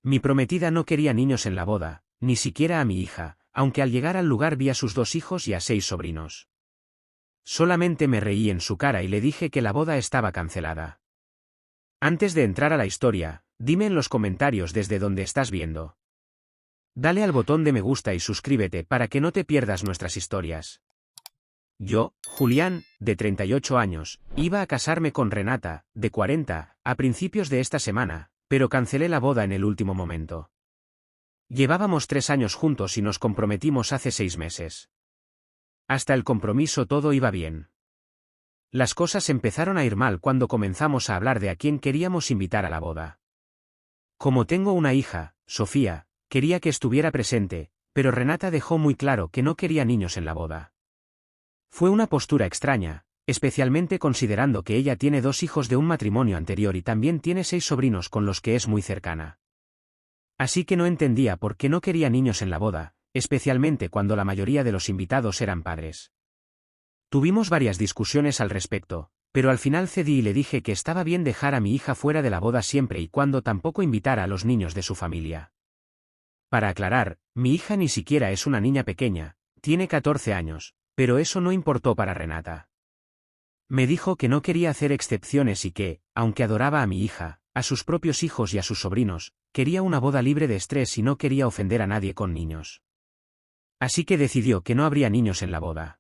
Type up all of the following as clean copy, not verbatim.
Mi prometida no quería niños en la boda, ni siquiera a mi hija, aunque al llegar al lugar vi a sus 2 hijos y a 6 sobrinos. Solamente me reí en su cara y le dije que la boda estaba cancelada. Antes de entrar a la historia, dime en los comentarios desde dónde estás viendo. Dale al botón de me gusta y suscríbete para que no te pierdas nuestras historias. Yo, Julián, de 38 años, iba a casarme con Renata, de 40, a principios de esta semana, pero cancelé la boda en el último momento. Llevábamos 3 años juntos y nos comprometimos hace 6 meses. Hasta el compromiso todo iba bien. Las cosas empezaron a ir mal cuando comenzamos a hablar de a quién queríamos invitar a la boda. Como tengo una hija, Sofía, quería que estuviera presente, pero Renata dejó muy claro que no quería niños en la boda. Fue una postura extraña, especialmente considerando que ella tiene 2 hijos de un matrimonio anterior y también tiene 6 sobrinos con los que es muy cercana. Así que no entendía por qué no quería niños en la boda, especialmente cuando la mayoría de los invitados eran padres. Tuvimos varias discusiones al respecto, pero al final cedí y le dije que estaba bien dejar a mi hija fuera de la boda siempre y cuando tampoco invitara a los niños de su familia. Para aclarar, mi hija ni siquiera es una niña pequeña, tiene 14 años, pero eso no importó para Renata. Me dijo que no quería hacer excepciones y que, aunque adoraba a mi hija, a sus propios hijos y a sus sobrinos, quería una boda libre de estrés y no quería ofender a nadie con niños. Así que decidió que no habría niños en la boda.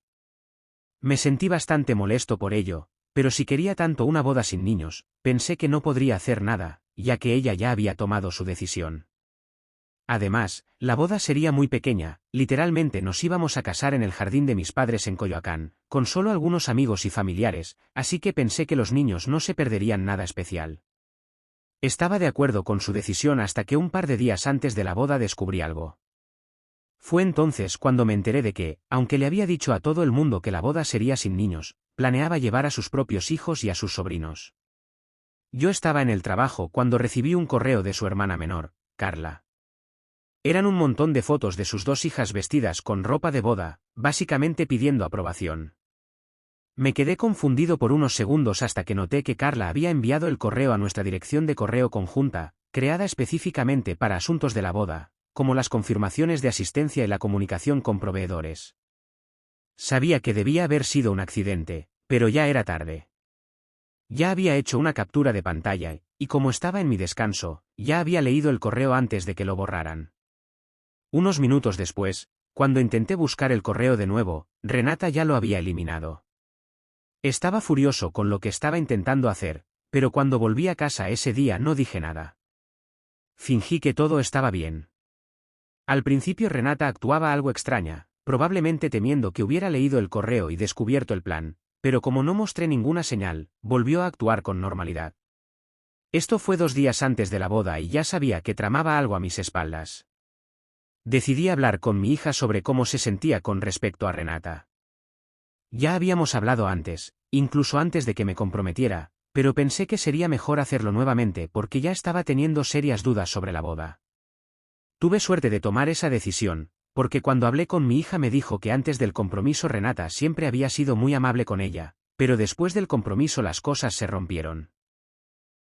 Me sentí bastante molesto por ello, pero si quería tanto una boda sin niños, pensé que no podría hacer nada, ya que ella ya había tomado su decisión. Además, la boda sería muy pequeña, literalmente nos íbamos a casar en el jardín de mis padres en Coyoacán, con solo algunos amigos y familiares, así que pensé que los niños no se perderían nada especial. Estaba de acuerdo con su decisión hasta que un par de días antes de la boda descubrí algo. Fue entonces cuando me enteré de que, aunque le había dicho a todo el mundo que la boda sería sin niños, planeaba llevar a sus propios hijos y a sus sobrinos. Yo estaba en el trabajo cuando recibí un correo de su hermana menor, Carla. Eran un montón de fotos de sus 2 hijas vestidas con ropa de boda, básicamente pidiendo aprobación. Me quedé confundido por unos segundos hasta que noté que Carla había enviado el correo a nuestra dirección de correo conjunta, creada específicamente para asuntos de la boda, como las confirmaciones de asistencia y la comunicación con proveedores. Sabía que debía haber sido un accidente, pero ya era tarde. Ya había hecho una captura de pantalla, y como estaba en mi descanso, ya había leído el correo antes de que lo borraran. Unos minutos después, cuando intenté buscar el correo de nuevo, Renata ya lo había eliminado. Estaba furioso con lo que estaba intentando hacer, pero cuando volví a casa ese día no dije nada. Fingí que todo estaba bien. Al principio Renata actuaba algo extraña, probablemente temiendo que hubiera leído el correo y descubierto el plan, pero como no mostré ninguna señal, volvió a actuar con normalidad. Esto fue 2 días antes de la boda y ya sabía que tramaba algo a mis espaldas. Decidí hablar con mi hija sobre cómo se sentía con respecto a Renata. Ya habíamos hablado antes, incluso antes de que me comprometiera, pero pensé que sería mejor hacerlo nuevamente porque ya estaba teniendo serias dudas sobre la boda. Tuve suerte de tomar esa decisión, porque cuando hablé con mi hija me dijo que antes del compromiso Renata siempre había sido muy amable con ella, pero después del compromiso las cosas se rompieron.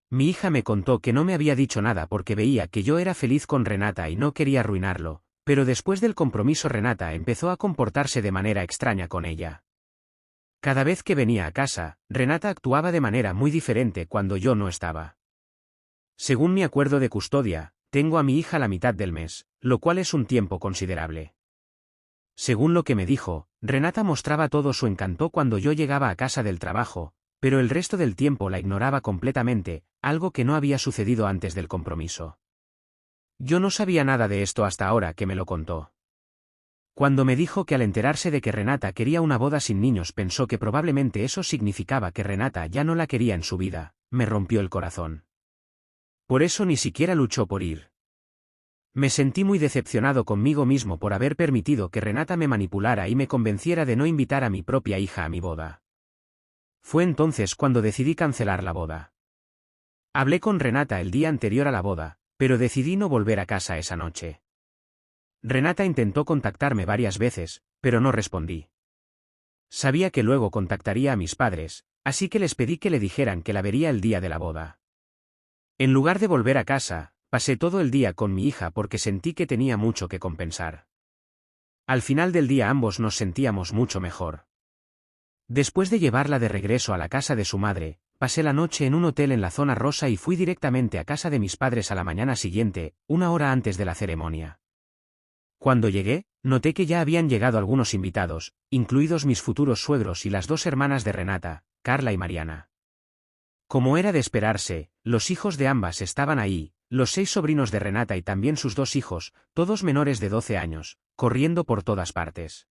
Mi hija me contó que no me había dicho nada porque veía que yo era feliz con Renata y no quería arruinarlo, pero después del compromiso Renata empezó a comportarse de manera extraña con ella. Cada vez que venía a casa, Renata actuaba de manera muy diferente cuando yo no estaba. Según mi acuerdo de custodia, tengo a mi hija la mitad del mes, lo cual es un tiempo considerable. Según lo que me dijo, Renata mostraba todo su encanto cuando yo llegaba a casa del trabajo, pero el resto del tiempo la ignoraba completamente, algo que no había sucedido antes del compromiso. Yo no sabía nada de esto hasta ahora que me lo contó. Cuando me dijo que al enterarse de que Renata quería una boda sin niños pensó que probablemente eso significaba que Renata ya no la quería en su vida, me rompió el corazón. Por eso ni siquiera luchó por ir. Me sentí muy decepcionado conmigo mismo por haber permitido que Renata me manipulara y me convenciera de no invitar a mi propia hija a mi boda. Fue entonces cuando decidí cancelar la boda. Hablé con Renata el día anterior a la boda, pero decidí no volver a casa esa noche. Renata intentó contactarme varias veces, pero no respondí. Sabía que luego contactaría a mis padres, así que les pedí que le dijeran que la vería el día de la boda. En lugar de volver a casa, pasé todo el día con mi hija porque sentí que tenía mucho que compensar. Al final del día ambos nos sentíamos mucho mejor. Después de llevarla de regreso a la casa de su madre, pasé la noche en un hotel en la zona rosa y fui directamente a casa de mis padres a la mañana siguiente, una hora antes de la ceremonia. Cuando llegué, noté que ya habían llegado algunos invitados, incluidos mis futuros suegros y las dos hermanas de Renata, Carla y Mariana. Como era de esperarse, los hijos de ambas estaban ahí, los 6 sobrinos de Renata y también sus 2 hijos, todos menores de 12 años, corriendo por todas partes.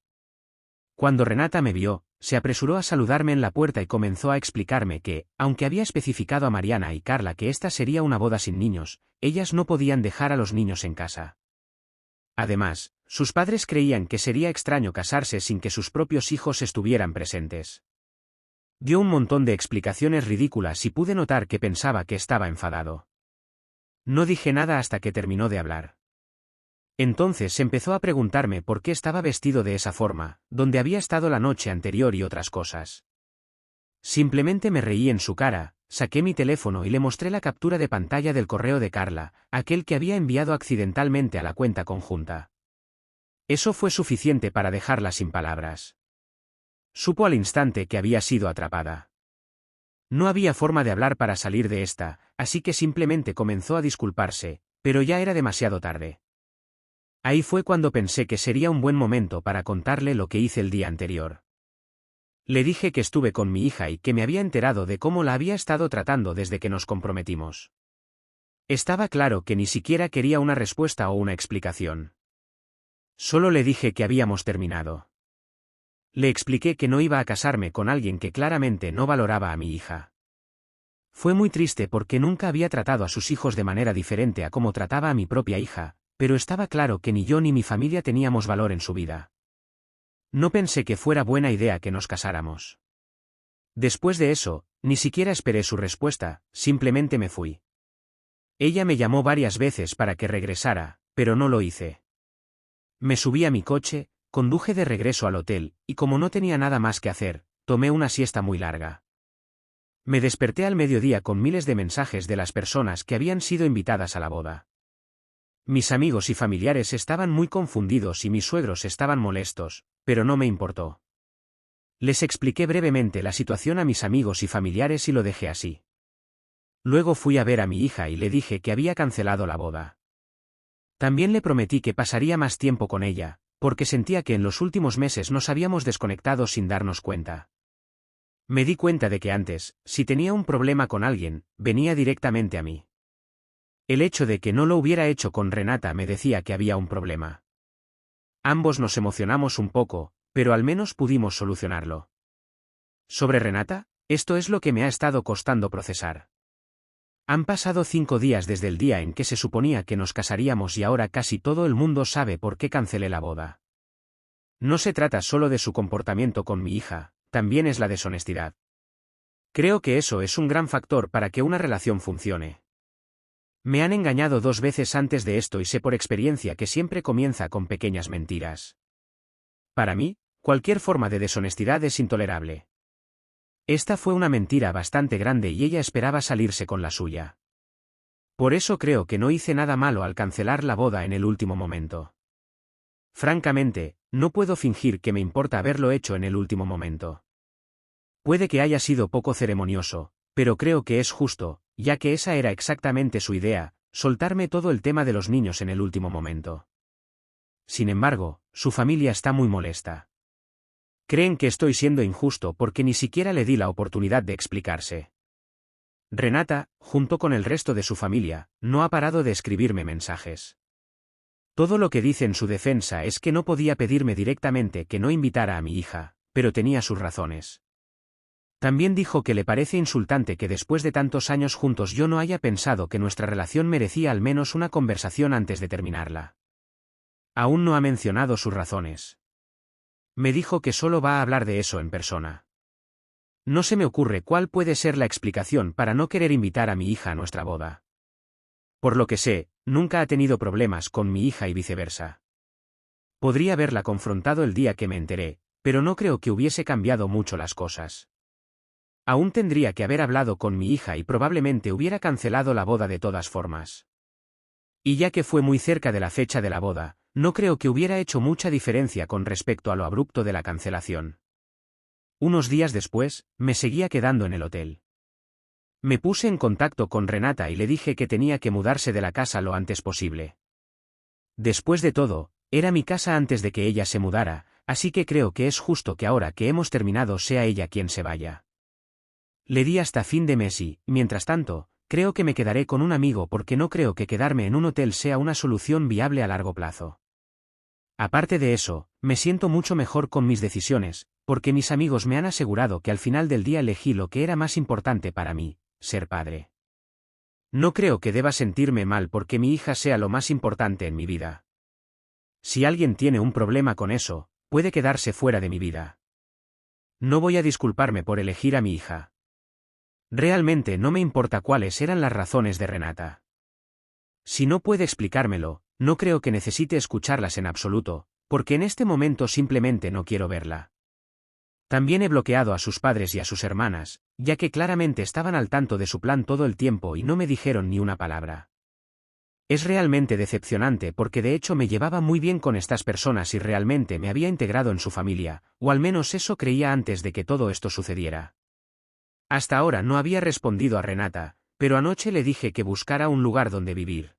Cuando Renata me vio, se apresuró a saludarme en la puerta y comenzó a explicarme que, aunque había especificado a Mariana y Carla que esta sería una boda sin niños, ellas no podían dejar a los niños en casa. Además, sus padres creían que sería extraño casarse sin que sus propios hijos estuvieran presentes. Dio un montón de explicaciones ridículas y pude notar que pensaba que estaba enfadado. No dije nada hasta que terminó de hablar. Entonces empezó a preguntarme por qué estaba vestido de esa forma, dónde había estado la noche anterior y otras cosas. Simplemente me reí en su cara, saqué mi teléfono y le mostré la captura de pantalla del correo de Carla, aquel que había enviado accidentalmente a la cuenta conjunta. Eso fue suficiente para dejarla sin palabras. Supo al instante que había sido atrapada. No había forma de hablar para salir de esta, así que simplemente comenzó a disculparse, pero ya era demasiado tarde. Ahí fue cuando pensé que sería un buen momento para contarle lo que hice el día anterior. Le dije que estuve con mi hija y que me había enterado de cómo la había estado tratando desde que nos comprometimos. Estaba claro que ni siquiera quería una respuesta o una explicación. Solo le dije que habíamos terminado. Le expliqué que no iba a casarme con alguien que claramente no valoraba a mi hija. Fue muy triste porque nunca había tratado a sus hijos de manera diferente a como trataba a mi propia hija, pero estaba claro que ni yo ni mi familia teníamos valor en su vida. No pensé que fuera buena idea que nos casáramos. Después de eso, ni siquiera esperé su respuesta, simplemente me fui. Ella me llamó varias veces para que regresara, pero no lo hice. Me subí a mi coche, conduje de regreso al hotel, y como no tenía nada más que hacer, tomé una siesta muy larga. Me desperté al mediodía con miles de mensajes de las personas que habían sido invitadas a la boda. Mis amigos y familiares estaban muy confundidos y mis suegros estaban molestos, pero no me importó. Les expliqué brevemente la situación a mis amigos y familiares y lo dejé así. Luego fui a ver a mi hija y le dije que había cancelado la boda. También le prometí que pasaría más tiempo con ella, porque sentía que en los últimos meses nos habíamos desconectado sin darnos cuenta. Me di cuenta de que antes, si tenía un problema con alguien, venía directamente a mí. El hecho de que no lo hubiera hecho con Renata me decía que había un problema. Ambos nos emocionamos un poco, pero al menos pudimos solucionarlo. Sobre Renata, esto es lo que me ha estado costando procesar. Han pasado 5 días desde el día en que se suponía que nos casaríamos y ahora casi todo el mundo sabe por qué cancelé la boda. No se trata solo de su comportamiento con mi hija, también es la deshonestidad. Creo que eso es un gran factor para que una relación funcione. Me han engañado 2 veces antes de esto y sé por experiencia que siempre comienza con pequeñas mentiras. Para mí, cualquier forma de deshonestidad es intolerable. Esta fue una mentira bastante grande y ella esperaba salirse con la suya. Por eso creo que no hice nada malo al cancelar la boda en el último momento. Francamente, no puedo fingir que me importa haberlo hecho en el último momento. Puede que haya sido poco ceremonioso, pero creo que es justo, ya que esa era exactamente su idea, soltarme todo el tema de los niños en el último momento. Sin embargo, su familia está muy molesta. Creen que estoy siendo injusto porque ni siquiera le di la oportunidad de explicarse. Renata, junto con el resto de su familia, no ha parado de escribirme mensajes. Todo lo que dice en su defensa es que no podía pedirme directamente que no invitara a mi hija, pero tenía sus razones. También dijo que le parece insultante que después de tantos años juntos yo no haya pensado que nuestra relación merecía al menos una conversación antes de terminarla. Aún no ha mencionado sus razones. Me dijo que solo va a hablar de eso en persona. No se me ocurre cuál puede ser la explicación para no querer invitar a mi hija a nuestra boda. Por lo que sé, nunca ha tenido problemas con mi hija y viceversa. Podría haberla confrontado el día que me enteré, pero no creo que hubiese cambiado mucho las cosas. Aún tendría que haber hablado con mi hija y probablemente hubiera cancelado la boda de todas formas. Y ya que fue muy cerca de la fecha de la boda, no creo que hubiera hecho mucha diferencia con respecto a lo abrupto de la cancelación. Unos días después, me seguía quedando en el hotel. Me puse en contacto con Renata y le dije que tenía que mudarse de la casa lo antes posible. Después de todo, era mi casa antes de que ella se mudara, así que creo que es justo que ahora que hemos terminado sea ella quien se vaya. Le di hasta fin de mes y, mientras tanto, creo que me quedaré con un amigo porque no creo que quedarme en un hotel sea una solución viable a largo plazo. Aparte de eso, me siento mucho mejor con mis decisiones, porque mis amigos me han asegurado que al final del día elegí lo que era más importante para mí, ser padre. No creo que deba sentirme mal porque mi hija sea lo más importante en mi vida. Si alguien tiene un problema con eso, puede quedarse fuera de mi vida. No voy a disculparme por elegir a mi hija. Realmente no me importa cuáles eran las razones de Renata. Si no puede explicármelo, no creo que necesite escucharlas en absoluto, porque en este momento simplemente no quiero verla. También he bloqueado a sus padres y a sus hermanas, ya que claramente estaban al tanto de su plan todo el tiempo y no me dijeron ni una palabra. Es realmente decepcionante porque de hecho me llevaba muy bien con estas personas y realmente me había integrado en su familia, o al menos eso creía antes de que todo esto sucediera. Hasta ahora no había respondido a Renata, pero anoche le dije que buscara un lugar donde vivir.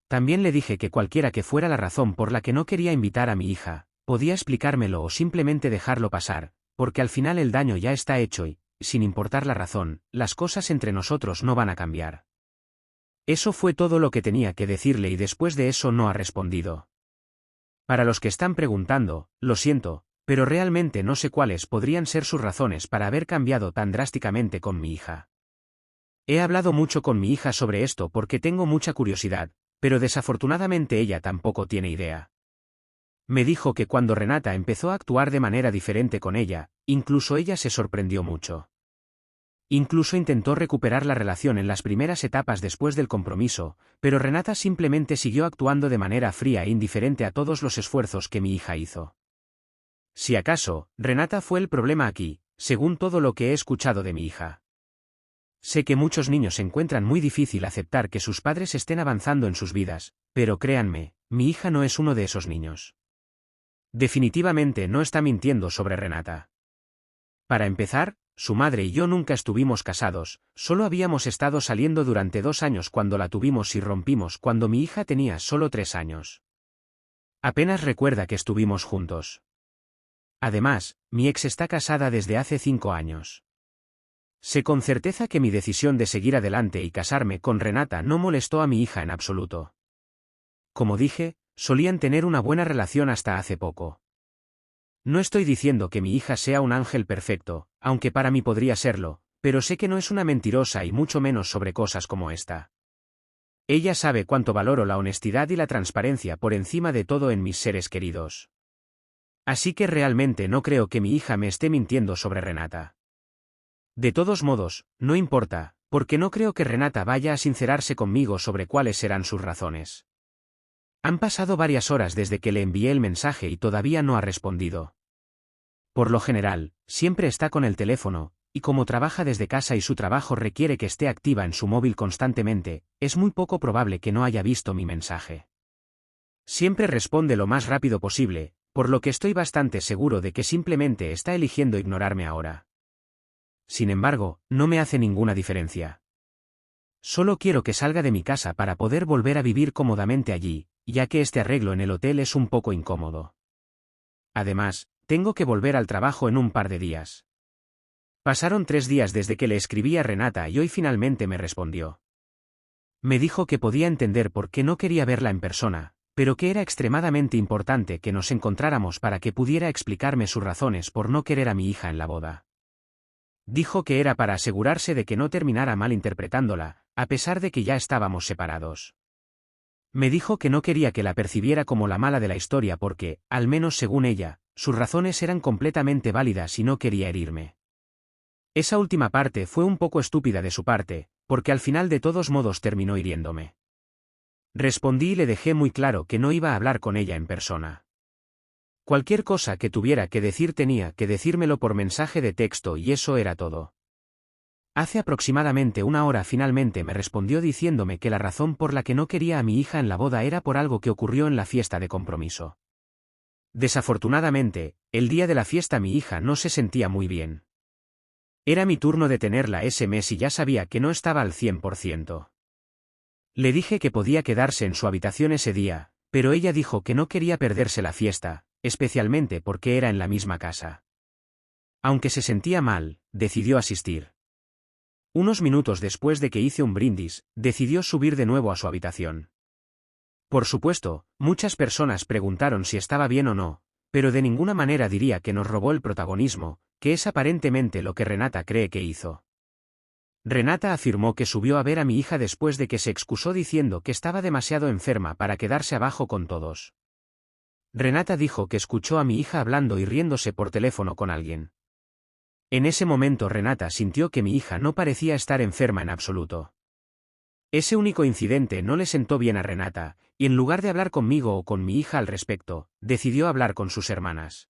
También le dije que cualquiera que fuera la razón por la que no quería invitar a mi hija, podía explicármelo o simplemente dejarlo pasar, porque al final el daño ya está hecho y, sin importar la razón, las cosas entre nosotros no van a cambiar. Eso fue todo lo que tenía que decirle y después de eso no ha respondido. Para los que están preguntando, lo siento, pero realmente no sé cuáles podrían ser sus razones para haber cambiado tan drásticamente con mi hija. He hablado mucho con mi hija sobre esto porque tengo mucha curiosidad, pero desafortunadamente ella tampoco tiene idea. Me dijo que cuando Renata empezó a actuar de manera diferente con ella, incluso ella se sorprendió mucho. Incluso intentó recuperar la relación en las primeras etapas después del compromiso, pero Renata simplemente siguió actuando de manera fría e indiferente a todos los esfuerzos que mi hija hizo. Si acaso, Renata fue el problema aquí, según todo lo que he escuchado de mi hija. Sé que muchos niños encuentran muy difícil aceptar que sus padres estén avanzando en sus vidas, pero créanme, mi hija no es uno de esos niños. Definitivamente no está mintiendo sobre Renata. Para empezar, su madre y yo nunca estuvimos casados, solo habíamos estado saliendo durante 2 años cuando la tuvimos y rompimos cuando mi hija tenía solo 3 años. Apenas recuerda que estuvimos juntos. Además, mi ex está casada desde hace 5 años. Sé con certeza que mi decisión de seguir adelante y casarme con Renata no molestó a mi hija en absoluto. Como dije, solían tener una buena relación hasta hace poco. No estoy diciendo que mi hija sea un ángel perfecto, aunque para mí podría serlo, pero sé que no es una mentirosa y mucho menos sobre cosas como esta. Ella sabe cuánto valoro la honestidad y la transparencia por encima de todo en mis seres queridos. Así que realmente no creo que mi hija me esté mintiendo sobre Renata. De todos modos, no importa, porque no creo que Renata vaya a sincerarse conmigo sobre cuáles serán sus razones. Han pasado varias horas desde que le envié el mensaje y todavía no ha respondido. Por lo general, siempre está con el teléfono, y como trabaja desde casa y su trabajo requiere que esté activa en su móvil constantemente, es muy poco probable que no haya visto mi mensaje. Siempre responde lo más rápido posible, por lo que estoy bastante seguro de que simplemente está eligiendo ignorarme ahora. Sin embargo, no me hace ninguna diferencia. Solo quiero que salga de mi casa para poder volver a vivir cómodamente allí, ya que este arreglo en el hotel es un poco incómodo. Además, tengo que volver al trabajo en un par de días. Pasaron 3 días desde que le escribí a Renata y hoy finalmente me respondió. Me dijo que podía entender por qué no quería verla en persona, pero que era extremadamente importante que nos encontráramos para que pudiera explicarme sus razones por no querer a mi hija en la boda. Dijo que era para asegurarse de que no terminara malinterpretándola, a pesar de que ya estábamos separados. Me dijo que no quería que la percibiera como la mala de la historia porque, al menos según ella, sus razones eran completamente válidas y no quería herirme. Esa última parte fue un poco estúpida de su parte, porque al final de todos modos terminó hiriéndome. Respondí y le dejé muy claro que no iba a hablar con ella en persona. Cualquier cosa que tuviera que decir tenía que decírmelo por mensaje de texto y eso era todo. Hace aproximadamente una hora finalmente me respondió diciéndome que la razón por la que no quería a mi hija en la boda era por algo que ocurrió en la fiesta de compromiso. Desafortunadamente, el día de la fiesta mi hija no se sentía muy bien. Era mi turno de tenerla ese mes y ya sabía que no estaba al 100%. Le dije que podía quedarse en su habitación ese día, pero ella dijo que no quería perderse la fiesta, especialmente porque era en la misma casa. Aunque se sentía mal, decidió asistir. Unos minutos después de que hice un brindis, decidió subir de nuevo a su habitación. Por supuesto, muchas personas preguntaron si estaba bien o no, pero de ninguna manera diría que nos robó el protagonismo, que es aparentemente lo que Renata cree que hizo. Renata afirmó que subió a ver a mi hija después de que se excusó diciendo que estaba demasiado enferma para quedarse abajo con todos. Renata dijo que escuchó a mi hija hablando y riéndose por teléfono con alguien. En ese momento Renata sintió que mi hija no parecía estar enferma en absoluto. Ese único incidente no le sentó bien a Renata, y en lugar de hablar conmigo o con mi hija al respecto, decidió hablar con sus hermanas.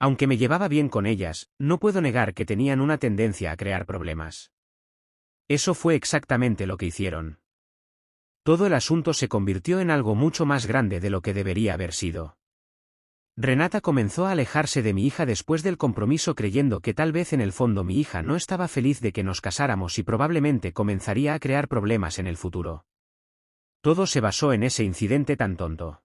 Aunque me llevaba bien con ellas, no puedo negar que tenían una tendencia a crear problemas. Eso fue exactamente lo que hicieron. Todo el asunto se convirtió en algo mucho más grande de lo que debería haber sido. Renata comenzó a alejarse de mi hija después del compromiso creyendo que tal vez en el fondo mi hija no estaba feliz de que nos casáramos y probablemente comenzaría a crear problemas en el futuro. Todo se basó en ese incidente tan tonto.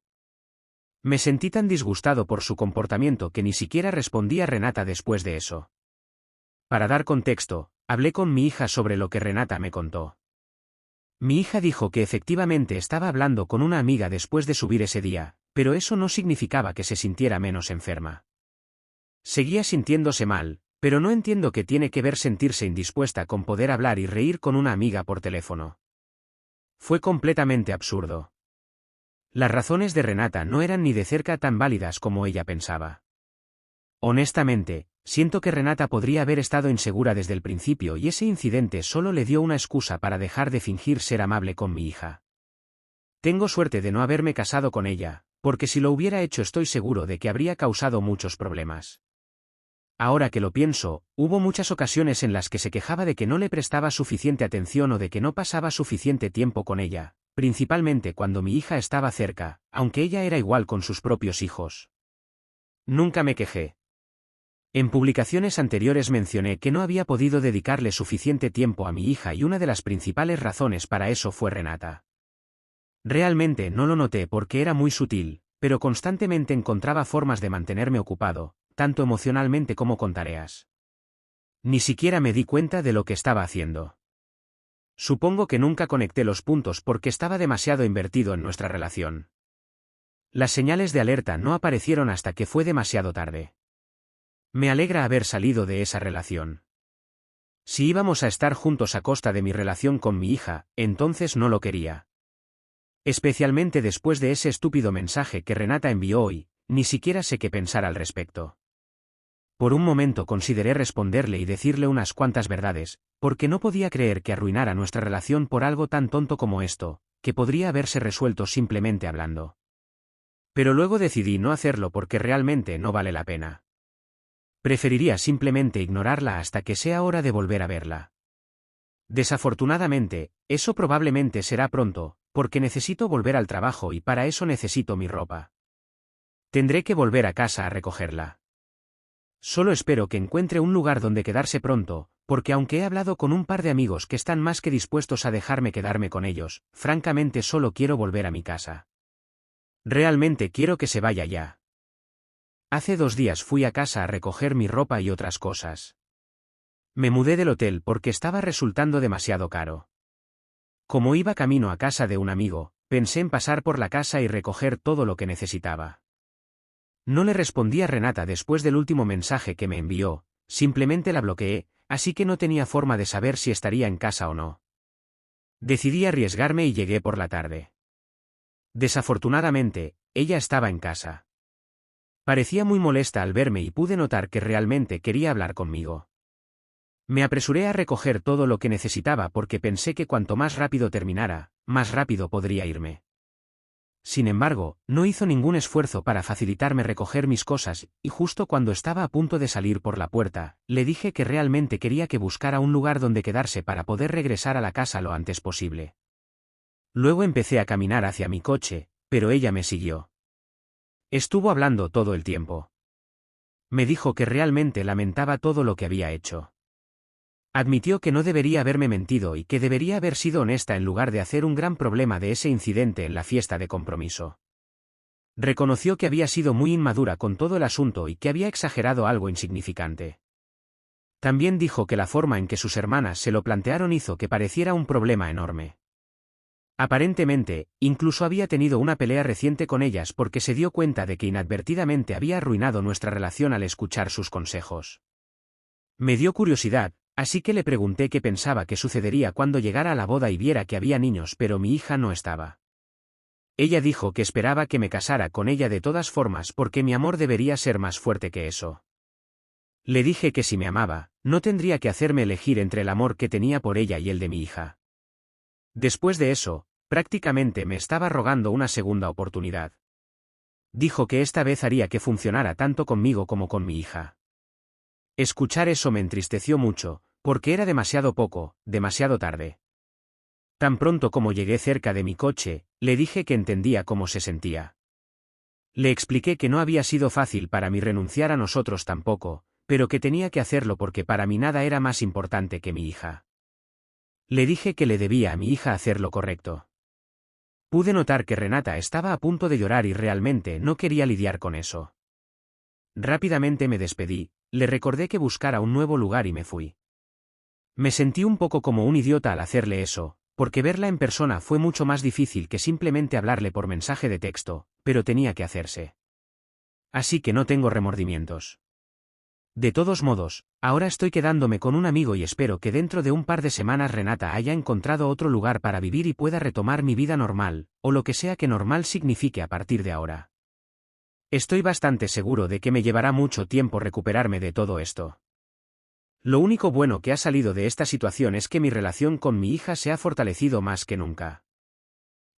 Me sentí tan disgustado por su comportamiento que ni siquiera respondí a Renata después de eso. Para dar contexto, hablé con mi hija sobre lo que Renata me contó. Mi hija dijo que efectivamente estaba hablando con una amiga después de subir ese día, pero eso no significaba que se sintiera menos enferma. Seguía sintiéndose mal, pero no entiendo qué tiene que ver sentirse indispuesta con poder hablar y reír con una amiga por teléfono. Fue completamente absurdo. Las razones de Renata no eran ni de cerca tan válidas como ella pensaba. Honestamente, siento que Renata podría haber estado insegura desde el principio y ese incidente solo le dio una excusa para dejar de fingir ser amable con mi hija. Tengo suerte de no haberme casado con ella, porque si lo hubiera hecho estoy seguro de que habría causado muchos problemas. Ahora que lo pienso, hubo muchas ocasiones en las que se quejaba de que no le prestaba suficiente atención o de que no pasaba suficiente tiempo con ella, principalmente cuando mi hija estaba cerca, aunque ella era igual con sus propios hijos. Nunca me quejé. En publicaciones anteriores mencioné que no había podido dedicarle suficiente tiempo a mi hija y una de las principales razones para eso fue Renata. Realmente no lo noté porque era muy sutil, pero constantemente encontraba formas de mantenerme ocupado, tanto emocionalmente como con tareas. Ni siquiera me di cuenta de lo que estaba haciendo. Supongo que nunca conecté los puntos porque estaba demasiado invertido en nuestra relación. Las señales de alerta no aparecieron hasta que fue demasiado tarde. Me alegra haber salido de esa relación. Si íbamos a estar juntos a costa de mi relación con mi hija, entonces no lo quería. Especialmente después de ese estúpido mensaje que Renata envió hoy, ni siquiera sé qué pensar al respecto. Por un momento consideré responderle y decirle unas cuantas verdades, porque no podía creer que arruinara nuestra relación por algo tan tonto como esto, que podría haberse resuelto simplemente hablando. Pero luego decidí no hacerlo porque realmente no vale la pena. Preferiría simplemente ignorarla hasta que sea hora de volver a verla. Desafortunadamente, eso probablemente será pronto, porque necesito volver al trabajo y para eso necesito mi ropa. Tendré que volver a casa a recogerla. Solo espero que encuentre un lugar donde quedarse pronto, porque aunque he hablado con un par de amigos que están más que dispuestos a dejarme quedarme con ellos, francamente solo quiero volver a mi casa. Realmente quiero que se vaya ya. Hace 2 días fui a casa a recoger mi ropa y otras cosas. Me mudé del hotel porque estaba resultando demasiado caro. Como iba camino a casa de un amigo, pensé en pasar por la casa y recoger todo lo que necesitaba. No le respondí a Renata después del último mensaje que me envió, simplemente la bloqueé, así que no tenía forma de saber si estaría en casa o no. Decidí arriesgarme y llegué por la tarde. Desafortunadamente, ella estaba en casa. Parecía muy molesta al verme y pude notar que realmente quería hablar conmigo. Me apresuré a recoger todo lo que necesitaba porque pensé que cuanto más rápido terminara, más rápido podría irme. Sin embargo, no hizo ningún esfuerzo para facilitarme recoger mis cosas, y justo cuando estaba a punto de salir por la puerta, le dije que realmente quería que buscara un lugar donde quedarse para poder regresar a la casa lo antes posible. Luego empecé a caminar hacia mi coche, pero ella me siguió. Estuvo hablando todo el tiempo. Me dijo que realmente lamentaba todo lo que había hecho. Admitió que no debería haberme mentido y que debería haber sido honesta en lugar de hacer un gran problema de ese incidente en la fiesta de compromiso. Reconoció que había sido muy inmadura con todo el asunto y que había exagerado algo insignificante. También dijo que la forma en que sus hermanas se lo plantearon hizo que pareciera un problema enorme. Aparentemente, incluso había tenido una pelea reciente con ellas porque se dio cuenta de que inadvertidamente había arruinado nuestra relación al escuchar sus consejos. Me dio curiosidad, así que le pregunté qué pensaba que sucedería cuando llegara a la boda y viera que había niños, pero mi hija no estaba. Ella dijo que esperaba que me casara con ella de todas formas porque mi amor debería ser más fuerte que eso. Le dije que si me amaba, no tendría que hacerme elegir entre el amor que tenía por ella y el de mi hija. Después de eso, prácticamente me estaba rogando una segunda oportunidad. Dijo que esta vez haría que funcionara tanto conmigo como con mi hija. Escuchar eso me entristeció mucho, porque era demasiado poco, demasiado tarde. Tan pronto como llegué cerca de mi coche, le dije que entendía cómo se sentía. Le expliqué que no había sido fácil para mí renunciar a nosotros tampoco, pero que tenía que hacerlo porque para mí nada era más importante que mi hija. Le dije que le debía a mi hija hacer lo correcto. Pude notar que Renata estaba a punto de llorar y realmente no quería lidiar con eso. Rápidamente me despedí, le recordé que buscara un nuevo lugar y me fui. Me sentí un poco como un idiota al hacerle eso, porque verla en persona fue mucho más difícil que simplemente hablarle por mensaje de texto, pero tenía que hacerse. Así que no tengo remordimientos. De todos modos, ahora estoy quedándome con un amigo y espero que dentro de un par de semanas Renata haya encontrado otro lugar para vivir y pueda retomar mi vida normal, o lo que sea que normal signifique a partir de ahora. Estoy bastante seguro de que me llevará mucho tiempo recuperarme de todo esto. Lo único bueno que ha salido de esta situación es que mi relación con mi hija se ha fortalecido más que nunca.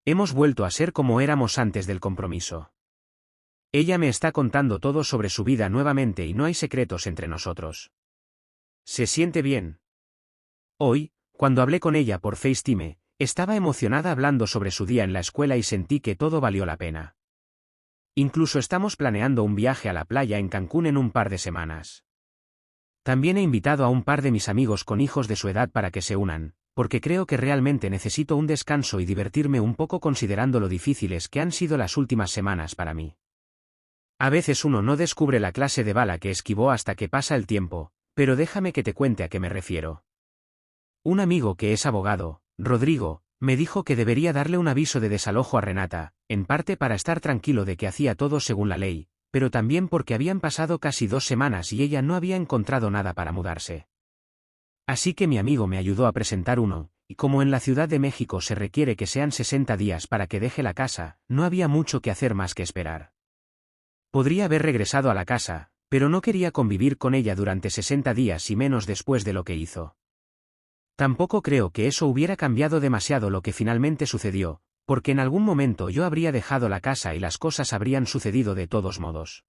Hemos vuelto a ser como éramos antes del compromiso. Ella me está contando todo sobre su vida nuevamente y no hay secretos entre nosotros. Se siente bien. Hoy, cuando hablé con ella por FaceTime, estaba emocionada hablando sobre su día en la escuela y sentí que todo valió la pena. Incluso estamos planeando un viaje a la playa en Cancún en un par de semanas. También he invitado a un par de mis amigos con hijos de su edad para que se unan, porque creo que realmente necesito un descanso y divertirme un poco considerando lo difíciles que han sido las últimas semanas para mí. A veces uno no descubre la clase de bala que esquivó hasta que pasa el tiempo, pero déjame que te cuente a qué me refiero. Un amigo que es abogado, Rodrigo, me dijo que debería darle un aviso de desalojo a Renata, en parte para estar tranquilo de que hacía todo según la ley, pero también porque habían pasado casi 2 semanas y ella no había encontrado nada para mudarse. Así que mi amigo me ayudó a presentar uno, y como en la Ciudad de México se requiere que sean 60 días para que deje la casa, no había mucho que hacer más que esperar. Podría haber regresado a la casa, pero no quería convivir con ella durante 60 días y menos después de lo que hizo. Tampoco creo que eso hubiera cambiado demasiado lo que finalmente sucedió, porque en algún momento yo habría dejado la casa y las cosas habrían sucedido de todos modos.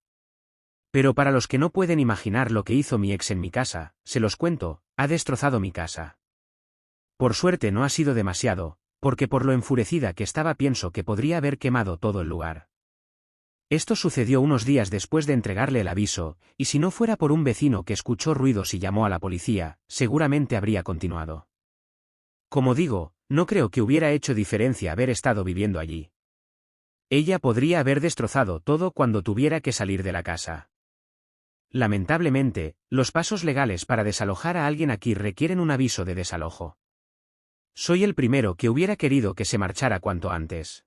Pero para los que no pueden imaginar lo que hizo mi ex en mi casa, se los cuento, ha destrozado mi casa. Por suerte no ha sido demasiado, porque por lo enfurecida que estaba pienso que podría haber quemado todo el lugar. Esto sucedió unos días después de entregarle el aviso, y si no fuera por un vecino que escuchó ruidos y llamó a la policía, seguramente habría continuado. Como digo, no creo que hubiera hecho diferencia haber estado viviendo allí. Ella podría haber destrozado todo cuando tuviera que salir de la casa. Lamentablemente, los pasos legales para desalojar a alguien aquí requieren un aviso de desalojo. Soy el primero que hubiera querido que se marchara cuanto antes.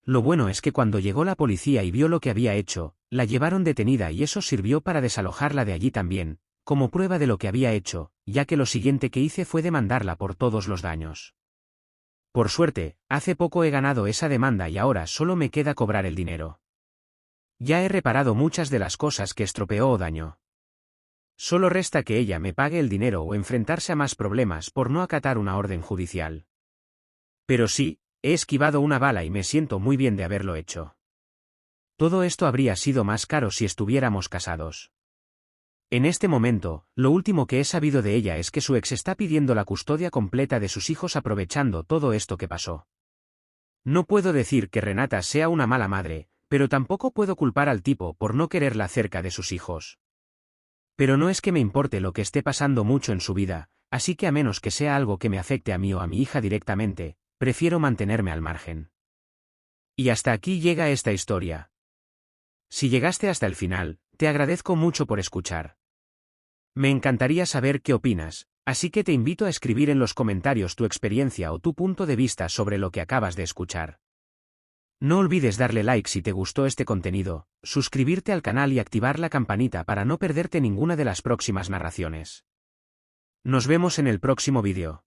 Lo bueno es que cuando llegó la policía y vio lo que había hecho, la llevaron detenida y eso sirvió para desalojarla de allí también, como prueba de lo que había hecho, ya que lo siguiente que hice fue demandarla por todos los daños. Por suerte, hace poco he ganado esa demanda y ahora solo me queda cobrar el dinero. Ya he reparado muchas de las cosas que estropeó o dañó. Solo resta que ella me pague el dinero o enfrentarse a más problemas por no acatar una orden judicial. Pero sí, He esquivado una bala y me siento muy bien de haberlo hecho. Todo esto habría sido más caro si estuviéramos casados. En este momento, lo último que he sabido de ella es que su ex está pidiendo la custodia completa de sus hijos aprovechando todo esto que pasó. No puedo decir que Renata sea una mala madre, pero tampoco puedo culpar al tipo por no quererla cerca de sus hijos. Pero no es que me importe lo que esté pasando mucho en su vida, así que a menos que sea algo que me afecte a mí o a mi hija directamente, prefiero mantenerme al margen. Y hasta aquí llega esta historia. Si llegaste hasta el final, te agradezco mucho por escuchar. Me encantaría saber qué opinas, así que te invito a escribir en los comentarios tu experiencia o tu punto de vista sobre lo que acabas de escuchar. No olvides darle like si te gustó este contenido, suscribirte al canal y activar la campanita para no perderte ninguna de las próximas narraciones. Nos vemos en el próximo vídeo.